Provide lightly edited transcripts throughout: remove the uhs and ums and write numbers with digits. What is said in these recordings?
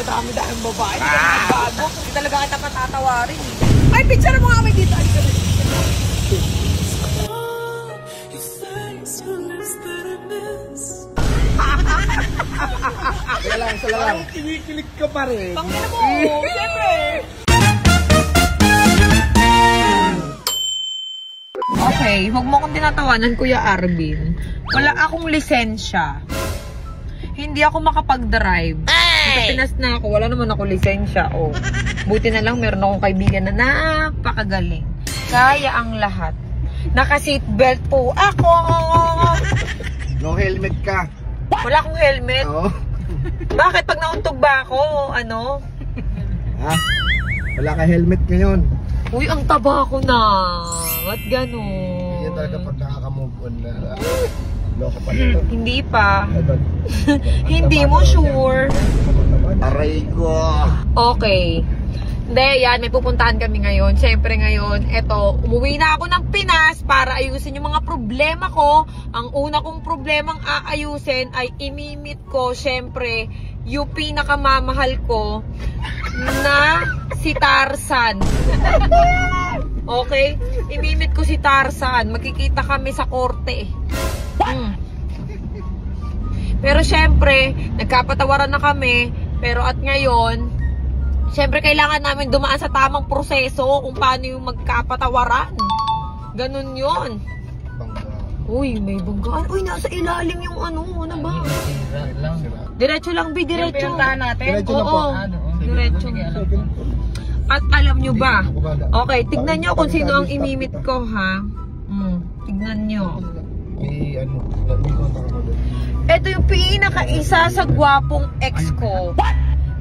Dami-dami babae. Bago. Hindi talaga kita patatawarin. Ay, picture mo kami dito. Kaya lang, isa lang. Kinikilig ka pa rin. Pangina mo, siyempre. Okay, huwag mo akong tinatawanan, Kuya Arvin. Wala akong lisensya. Hindi ako makapag-drive. Sa Pinas na ako, wala naman ako lisensya. Oh. Buti na lang, meron akong kaibigan na napakagaling. Kaya ang lahat. Naka-seatbelt po ako. No helmet ka. Wala akong helmet. Oo. Bakit? Pag nauntog ba ako, ano? Ha? Wala ka helmet ngayon. Uy, ang taba ko na. Ba't gano'n? Yan talaga pag nakaka-move on na. Loko pa nito. Hindi pa. Hindi mo sure. Aray ko. Okay. Hindi, yan. May pupuntahan kami ngayon. Siyempre ngayon, eto, umuwi na ako ng Pinas para ayusin yung mga problema ko. Ang una kong problemang aayusin ay imimit ko, siyempre, yung pinakamamahal ko na si Tarzan. Okay? Imimit ko si Tarzan. Magkikita kami sa korte. Pero syempre, nagkapatawaran na kami. Pero at ngayon, syempre kailangan namin dumaan sa tamang proseso kung paano yung magkapatawaran. Ganun yun. Uy, may banggaan. Uy, nasa ilalim yung ano ba? Diretso lang, Bi. Diretso. Diretso na po. Oo, diretso. At alam nyo ba? Okay, tignan nyo kung sino ang imimit ko, ha? Tignan nyo. Ito yung pinaka-isa sa gwapong ex ko.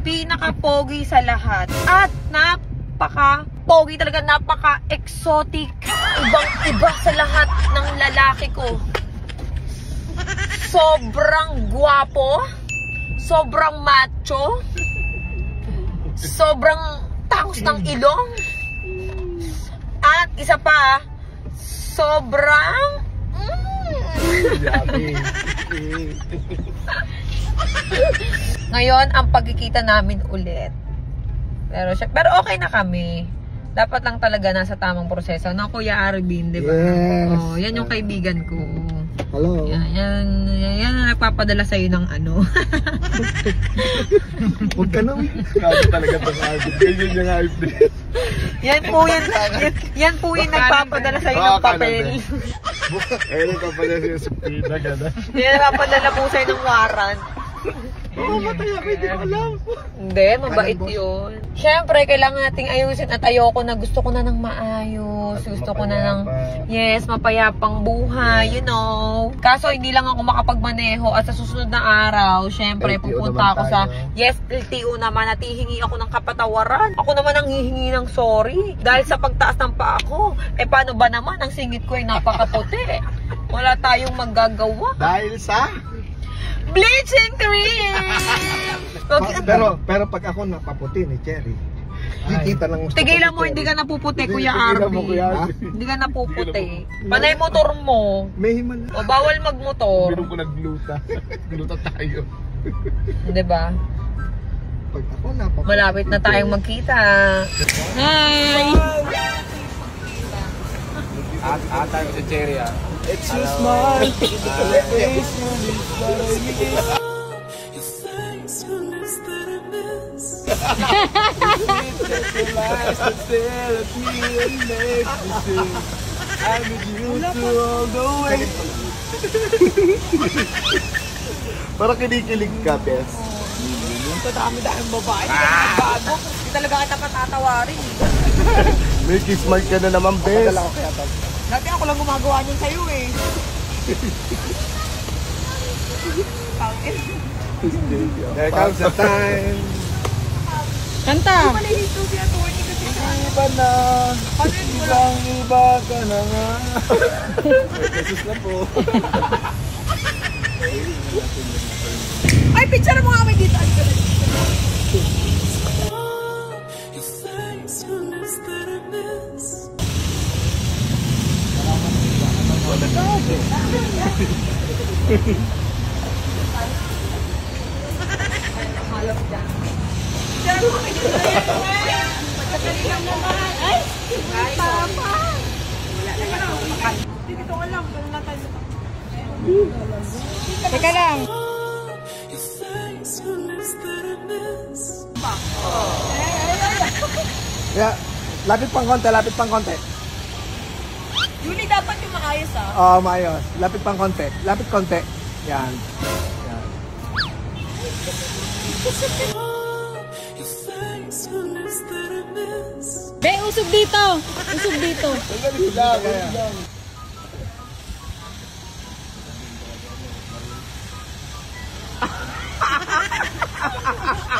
Pinaka-pogi sa lahat. At napaka-pogi talaga, napaka-exotic. Ibang-iba sa lahat ng lalaki ko. Sobrang gwapo. Sobrang macho. Sobrang tangos ng ilong. At isa pa, sobrang ngayon, ang pagkikita namin ulit. Pero okay na kami. Dapat lang talaga nasa tamang proseso. Na Kuya Arvin, di ba? Yes. Oh, yan yung kaibigan ko. Hello. Yan ang nagpapadala sa'yo ng ano. Huwag ka na. Grabe talaga itong Arvin. Ganyan yung Arvin. Yan po yung nagpapadala sa'yo ng papel. Ayun, nagpapadala sa'yo sa pina, gano'n. Yan nagpapadala po sa'yo ng warrant. Mamamatay ako, hindi ko alam. Hindi, mabait yun. Siyempre, kailangan nating ayusin at ayoko na, gusto ko na ng maayos. Gusto ko na ng, yes, mapayapang buhay, you know. Kaso, hindi lang ako makapagmaneho at sa susunod na araw, siyempre, pupunta ako sa, yes, LTO naman at hihingi ako ng kapatawaran. Ako naman ang hihingi ng sorry. Dahil sa pagtaas ng paa ko, paano ba naman, ang singit ko ay napakaputi. Wala tayong magagawa. Dahil sa? Bleaching cream! pero pag ako napaputi ni Cherry, kikita lang gusto. Tigilan mo, hindi ka napuputi, Kuya Arvin. Hindi ka napuputi. Panay motor mo. May himan. O bawal magmotor. Meron ko nagluta. Gluta tayo. Diba? Pag ako napaputi. Malapit na tayong magkita. Hi! Tayo si Cherry ah. It's your smile. Parang kinikilig ka, Bes. Dami-dami babae. Bago. Hindi talaga kita patatawarin. May kiss mark ka na naman, Bes. Dati ako lang gumagawa niyan sa'yo eh. There comes the time. Kanta! Malilito si attorney kasi Iba na. Ibang-iba ka na nga. Jesus na po. Ay, picture mo kami dito. Teka lang. Yeah, lapit pang konti, lapit pang konti. Yuli, dapat yung maayos ah. Oo, maayos. Lapit pang konti. Lapit konti. Yan. Yan. Be, usog dito. Usog dito.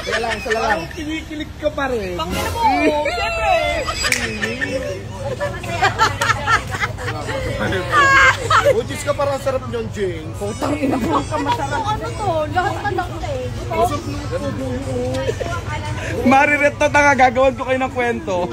Sala lang, sala lang. Kinikilig ka pa rin. Pangina mo, siyempre. Ujis ka parang sarap nyon, Jing. Putang ina mo. Ano to? Lahat na lang eh. Mariret na tanga, gagawan ko kayo ng kwento.